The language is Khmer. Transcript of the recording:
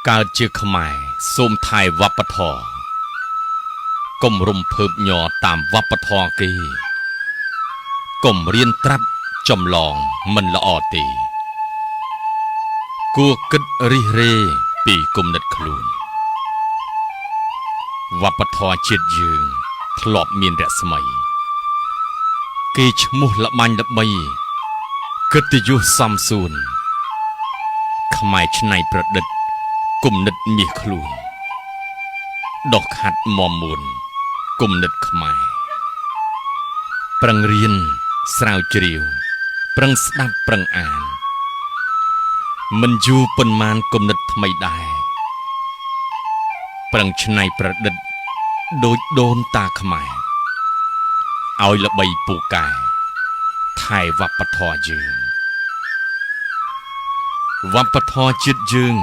កើតជាខ្មែរសូមថែវប្បធម៌កុំរំភើបញ័រតាមវប្បធម៌គេកុំរៀនត្រាប់ចម្លងមិនល្អទេគួរគិតរិះរេពីគំនិតខ្លួនវប្បធម៌ជាតិយើងធ្លាប់មានរស្មីគេឈ្មោះល្បាញល្បីកិត្តិយសសំសួនខ្មែរច្នៃប្រឌិតគំនិតមាសខ្លួនដកខាត់មមមួនគំនិតខ្មែរប្រឹងរៀនស្រាវជ្រាវប្រឹងស្ដាប់ប្រឹងអានមិនយូរប៉ុន្មានគំនិតថ្មីដែរប្រឹងច្នៃប្រឌិតដូចដូនតាខ្មែរឲ្យល្បីពូកែថែវប្បធម៌យើងវប្បធម៌ជាតិយើង